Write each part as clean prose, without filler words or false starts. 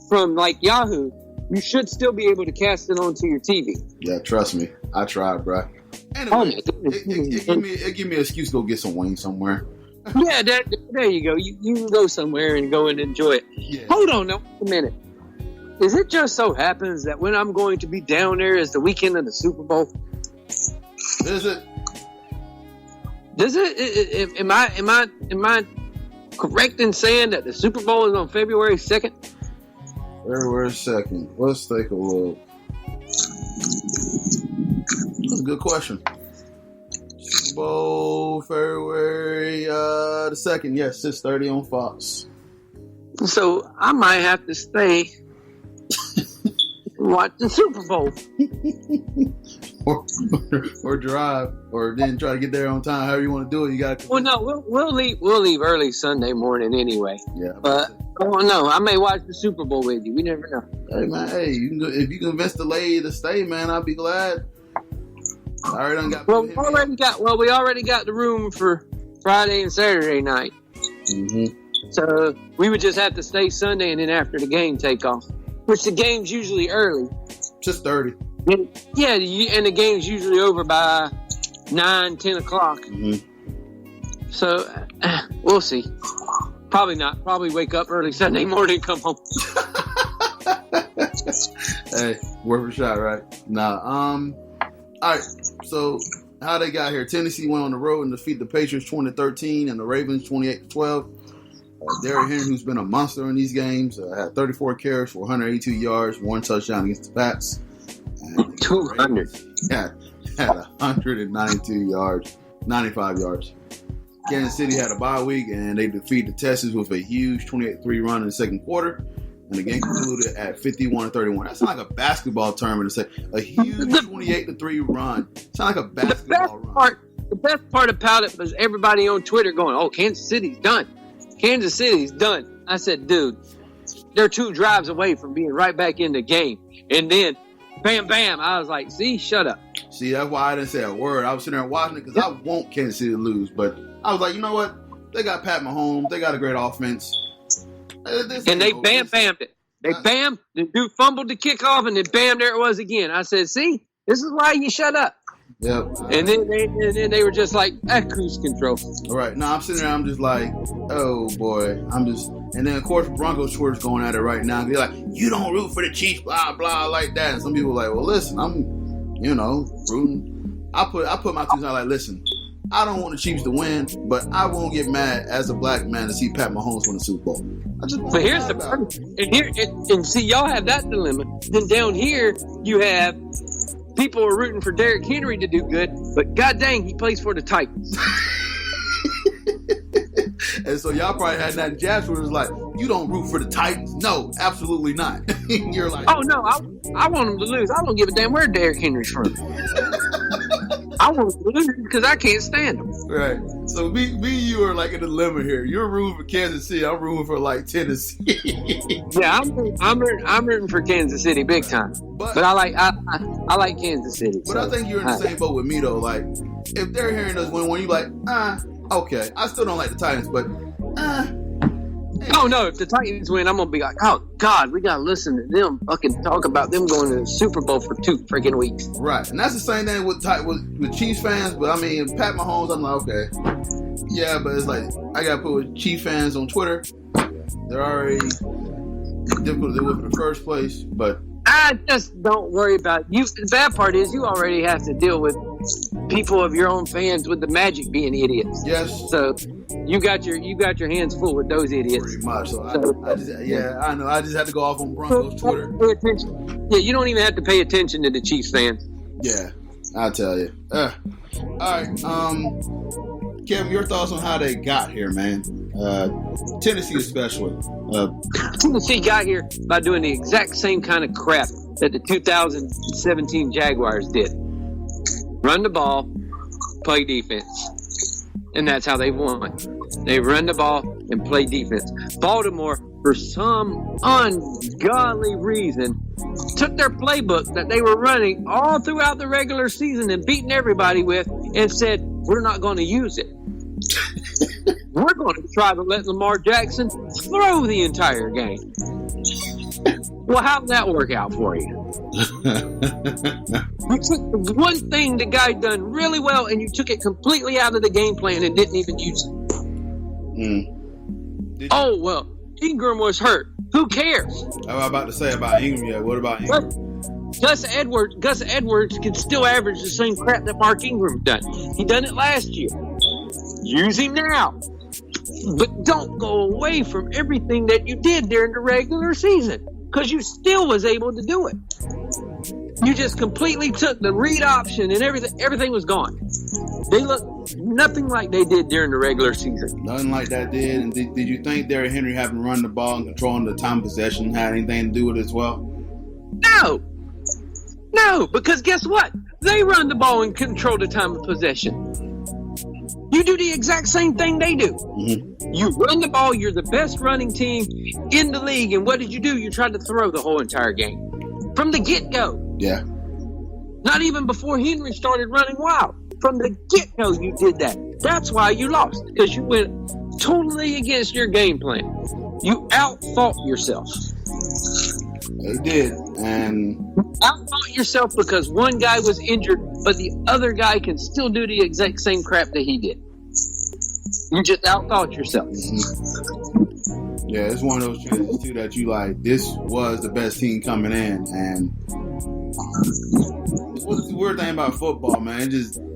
from like Yahoo, you should still be able to cast it onto your TV. Yeah, trust me. I tried, bro. Anyway, it give me an excuse to go get some wings somewhere. Yeah, there you go. You can go somewhere and go and enjoy it. Yeah. Hold on now, a minute. Is it just so happens that when I'm going to be down there is the weekend of the Super Bowl? Is it? Does it? Am I correct in saying that the Super Bowl is on February 2nd? February 2nd. Let's take a look. That's a good question. Super Bowl, February the 2nd. Yes, 6:30 on Fox. So I might have to stay and watch the Super Bowl. or drive, or then try to get there on time. However you want to do it, you got to. Well, no, we'll leave early Sunday morning anyway. Yeah, but I may watch the Super Bowl with you. We never know. Hey man, if you convince the lady to stay, man, I'll be glad. I already done got. We already got the room for Friday and Saturday night. Mm-hmm. So we would just have to stay Sunday, and then after the game take off, which the game's usually early. 6:30. Yeah, and the game's usually over by 9, 10 o'clock. Mm-hmm. So we'll see. Probably not. Probably wake up early Sunday morning and come home. Hey, worth a shot, right? Nah. All right. So how they got here? Tennessee went on the road and defeated the Patriots 20-13 and the Ravens 28-12. Derrick Henry, who's been a monster in these games, had 34 carries for 182 yards, 1 touchdown against the Pats. 200. Yeah, had 192 yards, 95 yards. Kansas City had a bye week, and they defeated Texas with a huge 28-3 run in the second quarter. And the game concluded at 51-31. That sounds like a basketball tournament to say. A huge 28-3 run. Sounds like a basketball run. The best part about it was everybody on Twitter going, "Oh, Kansas City's done. Kansas City's done." I said, dude, they're 2 drives away from being right back in the game. And then, bam, bam. I was like, see, shut up. See, that's why I didn't say a word. I was sitting there watching it because I want Kansas City to lose. But I was like, you know what? They got Pat Mahomes. They got a great offense. And they bam-bammed it. They bam. The dude fumbled the kickoff, and then bam, there it was again. I said, see, this is why you shut up. Yep. And then they were just like, cruise control. All right. Now I'm sitting there. I'm just like, oh, boy. And then, of course, Broncos Twitter's going at it right now. They're like, you don't root for the Chiefs, blah, blah, like that. And some people are like, well, listen, I'm, rooting. I put my 2 cents out like, listen, I don't want the Chiefs to win, but I won't get mad as a black man to see Pat Mahomes win the Super Bowl. But here's the problem. And see, y'all have that dilemma. Then down here, you have people are rooting for Derrick Henry to do good, but god dang, he plays for the Titans. And so y'all probably had that jazz where it was like, you don't root for the Titans? No, absolutely not. You're like, oh no, I want him to lose. I don't give a damn where Derrick Henry's from. I want him to lose because I can't stand him. Right. So me and you are like in a dilemma here. You're rooting for Kansas City. I'm rooting for like Tennessee. Yeah, I'm rooting for Kansas City big time. But I like Kansas City. But so, I think you're in the same boat with me though. Like if Derrick Henry does win one, you like okay. I still don't like the Titans, but oh no, if the Titans win, I'm gonna be like, oh God, we gotta listen to them fucking talk about them going to the Super Bowl for 2 freaking weeks. Right, and that's the same thing with Chiefs fans. But I mean, Pat Mahomes, I'm like, okay, yeah, but it's like I gotta put with Chiefs fans on Twitter. They're already difficult to deal with in the first place, but I just don't worry about you. The bad part is you already have to deal with people of your own fans with the Magic being idiots. Yes. So you got your hands full with those idiots. Pretty much. So I know. I just had to go off on Broncos Twitter. Pay attention. Yeah, you don't even have to pay attention to the Chiefs fans. Yeah, I'll tell you. All right. Kevin, your thoughts on how they got here, man? Tennessee especially. Tennessee got here by doing the exact same kind of crap that the 2017 Jaguars did. Run the ball, play defense. And that's how they won. They run the ball and play defense. Baltimore, for some ungodly reason, took their playbook that they were running all throughout the regular season and beating everybody with and said, we're not going to use it. We're going to try to let Lamar Jackson throw the entire game. Well, how'd that work out for you? You took the one thing the guy done really well, and you took it completely out of the game plan and didn't even use it. Oh, well, Ingram was hurt. Who cares? I was about to say about Ingram. Yeah, what about Ingram? Gus Edwards can still average the same crap that Mark Ingram done. He done it last year. Use him now. But don't go away from everything that you did during the regular season, because you still was able to do it. You just completely took the read option and everything was gone. They look nothing like they did during the regular season. Nothing like that did. And did you think Derrick Henry having run the ball and controlling the time of possession had anything to do with it as well? No, because guess what? They run the ball and control the time of possession. You do the exact same thing they do. Mm-hmm. You run the ball. You're the best running team in the league. And what did you do? You tried to throw the whole entire game. From the get-go. Yeah. Not even before Henry started running wild. From the get-go, you did that. That's why you lost. Because you went totally against your game plan. You out-thought yourself. They did. And out-thought yourself because one guy was injured, but the other guy can still do the exact same crap that he did. You just out-thought yourself. Mm-hmm. Yeah, it's one of those chances, too, that you like, this was the best team coming in. And what's the weird thing about football, man?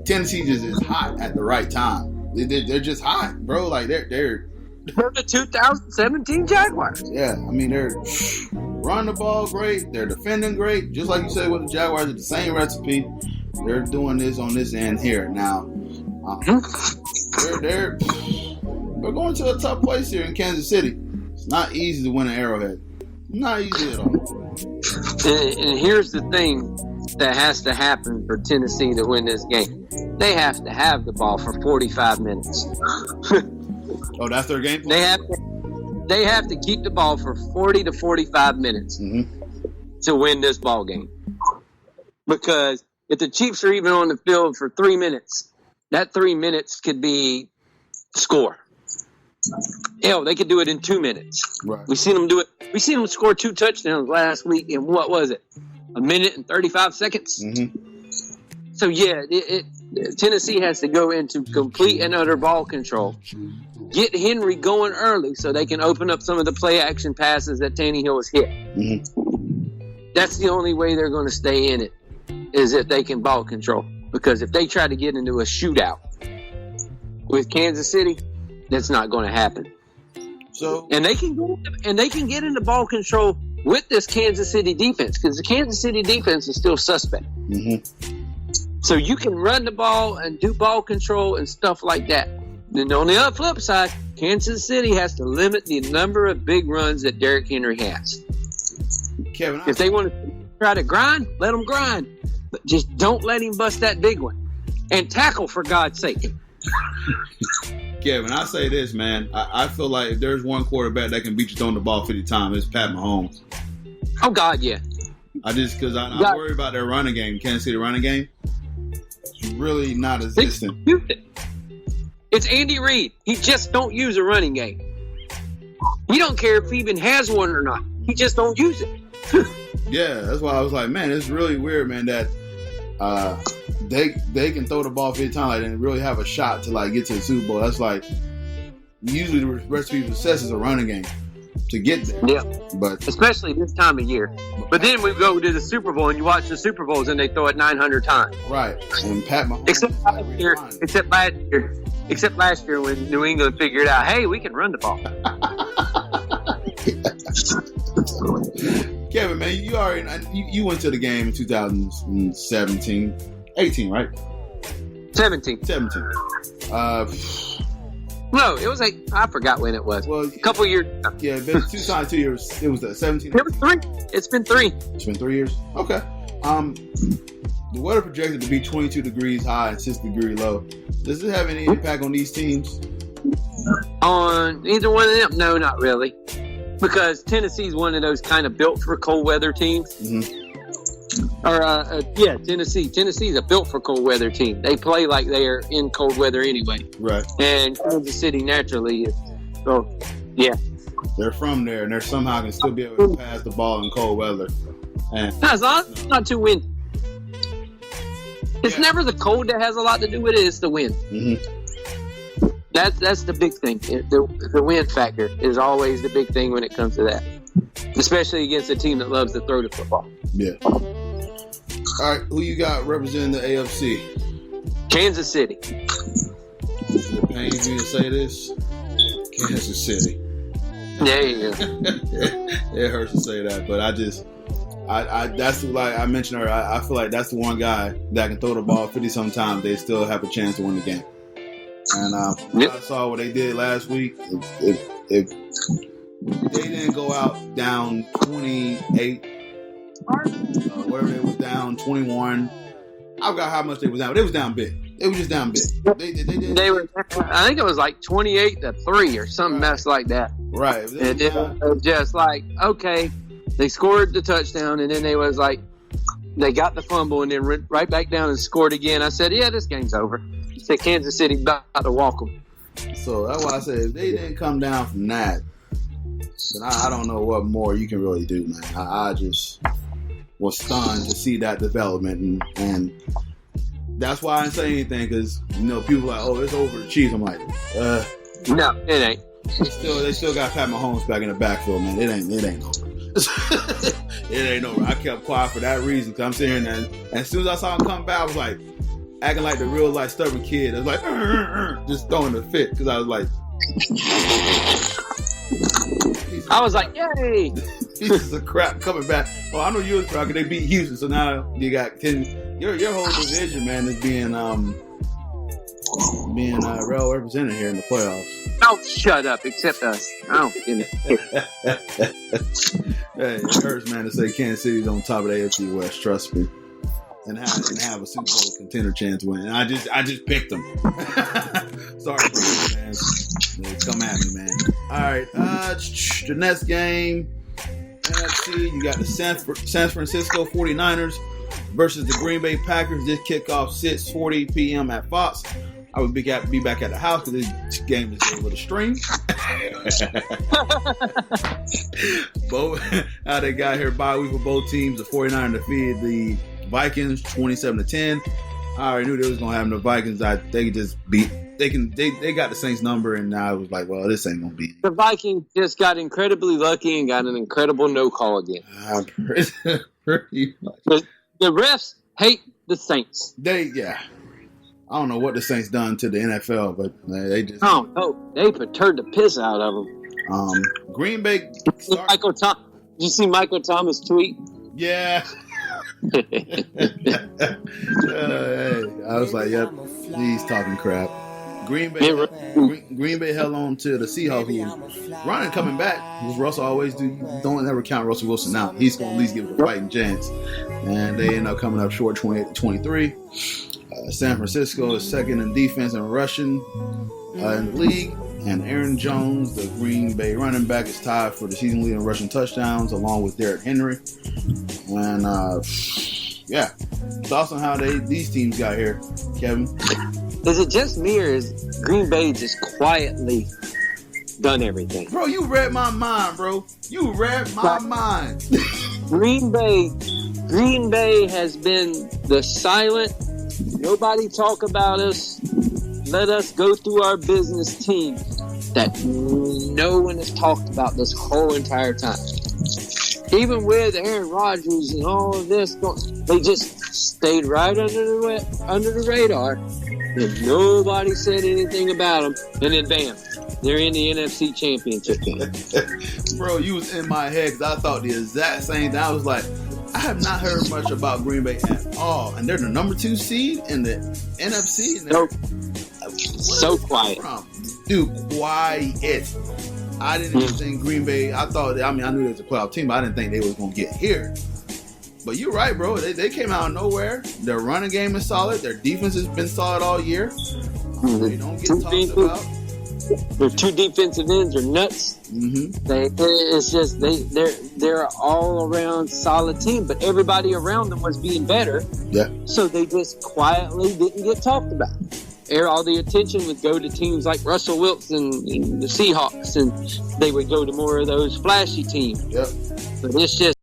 Tennessee just is hot at the right time. They're just hot, bro. Like, they're the 2017 Jaguars. Yeah, I mean, they're run the ball great. They're defending great. Just like you said with the Jaguars, it's the same recipe. They're doing this on this end here. Now, they're going to a tough place here in Kansas City. It's not easy to win an Arrowhead. Not easy at all. And here's the thing that has to happen for Tennessee to win this game. They have to have the ball for 45 minutes. Oh, that's their game plan? They have to keep the ball for 40 to 45 minutes to win this ball game. Because if the Chiefs are even on the field for 3 minutes, that 3 minutes could be score. Hell, they could do it in 2 minutes. Right. We seen them do it. We seen them score 2 touchdowns last week in what was it? 1 minute and 35 seconds? Mm-hmm. So, yeah, Tennessee has to go into complete and utter ball control. Get Henry going early so they can open up some of the play-action passes that Tannehill has hit. Mm-hmm. That's the only way they're going to stay in it, is if they can ball control. Because if they try to get into a shootout with Kansas City, that's not going to happen. So, and they can get into ball control with this Kansas City defense, because the Kansas City defense is still suspect. Mm-hmm. So you can run the ball and do ball control and stuff like that. Then on the flip side, Kansas City has to limit the number of big runs that Derrick Henry has. Kevin, if they want to try to grind, let them grind. But just don't let him bust that big one. And tackle, for God's sake. Kevin, I say this, man. I feel like if there's one quarterback that can beat you throwing the ball 50 times, it's Pat Mahomes. Oh, God, yeah. Because I worry about their running game. Kansas City running game. It's really not existent. It's Andy Reid. He just don't use a running game. He don't care if he even has one or not. He just don't use it. Yeah, that's why I was like, man, it's really weird, man, that they can throw the ball 50 times and really have a shot to like get to the Super Bowl. That's like usually the recipe for success is a running game to get there. Yeah, but especially this time of year. But then we go to the Super Bowl and you watch the Super Bowls and they throw it 900 times. Right, and Pat Mahomes. Except last year when New England figured out, hey, we can run the ball. Kevin, man, you went to the game in 2017, 18, right? 17. No, it was like, I forgot when it was. Well, a couple years. Yeah, it's been 2 years. It was 17. It was 3. It's been 3. It's been 3 years. Okay. The weather projected to be 22 degrees high and 6 degrees low. Does it have any impact on these teams? On either one of them? No, not really. Because Tennessee's one of those kind of built for cold weather teams. Mm-hmm. Tennessee. Tennessee's a built for cold weather team. They play like they are in cold weather anyway. Right. And Kansas City naturally is. So, yeah. they're from there, and they're somehow can still be able to pass the ball in cold weather. And it's not too windy. It's never the cold that has a lot to do with it. It's the wind. Mm-hmm. That's the big thing. The wind factor is always the big thing when it comes to that, especially against a team that loves to throw the football. Yeah. All right, who you got representing the AFC? Kansas City. It pains me to say this. Kansas City. There you go. It hurts to say that, but that's like I mentioned earlier. I feel like that's the one guy that can throw the ball 50 times. They still have a chance to win the game. And I saw what they did last week. If they didn't go out down 28, whatever they was down 21. I forgot how much they was down. But they was down big. It was just down big. They were. I think it was like 28-3 or something mess like that. Right. And it was just like, okay, they scored the touchdown, and then they was like, they got the fumble, and then went right back down and scored again. I said, yeah, this game's over. I said, Kansas City about to walk them. So that's why I said if they didn't come down from that, then I don't know what more you can really do, man. I just was stunned to see that development, and that's why I didn't say anything, because people are like, oh, it's over the Chiefs. I'm like, no, it ain't. They still got Pat Mahomes back in the backfield, man. It ain't over. It ain't over. I kept quiet for that reason, because I'm sitting here, and as soon as I saw him come back, I was like, acting like the real life stubborn kid. I was like, just throwing a fit, because I was like, yay! Pieces of crap coming back. Oh, I know you was proud because they beat Houston, so now you got 10. Your whole division, man, is being well represented here in the playoffs. Oh, shut up! Except us. I don't get it. Hey, it hurts, man, to say Kansas City's on top of the AFC West. Trust me, and have a Super Bowl contender chance win. And I just picked them. Sorry, man. Come at me, man. All right, the next game. NFC, you got the San Francisco 49ers versus the Green Bay Packers. This kickoff 6:40 p.m. at Fox. I would be back at the house because this game is over the stream. How they got here bye week for both teams. The 49ers defeated the Vikings 27-10. I already knew they was gonna have the Vikings. They just beat. They got the Saints number, and I was like, well, this ain't gonna be. The Vikings just got incredibly lucky and got an incredible no call again. Pretty much. The refs hate the Saints. I don't know what the Saints done to the NFL, but they just. They perturbed the piss out of them. Green Bay. Did you see Michael Thomas tweet? Yeah. Hey, I was like, yep, he's talking crap. Green Bay held on to the Seahawks, who Ryan coming back, as Russell always do. You don't ever count Russell Wilson out. He's going to at least give it a fighting chance. And they end up coming up short 28-23. San Francisco is second in defense and rushing in the league. And Aaron Jones, the Green Bay running back, is tied for the season-leading rushing touchdowns, along with Derrick Henry. And, thoughts on how these teams got here, Kevin? Is it just me, or is Green Bay just quietly done everything? Bro, you read my mind, bro. You read my mind. Green Bay has been the silent, nobody talk about us, let us go through our business team that no one has talked about this whole entire time. Even with Aaron Rodgers and all of this, they just stayed right under the radar. And nobody said anything about them. And then bam, they're in the NFC Championship game. Bro, you was in my head because I thought the exact same thing. I was like, I have not heard much about Green Bay at all. And they're the number 2 seed in the NFC. And so quiet. Dude, quiet. I didn't even think Green Bay, I knew they was a playoff team, but I didn't think they was going to get here. But you're right, bro. They came out of nowhere. Their running game is solid. Their defense has been solid all year. They don't get talked about. Their 2 defensive ends are nuts. Mm-hmm. They're all around solid team, but everybody around them was being better. Yeah. So they just quietly didn't get talked about. all the attention would go to teams like Russell Wilson and the Seahawks, and they would go to more of those flashy teams. Yep. But it's just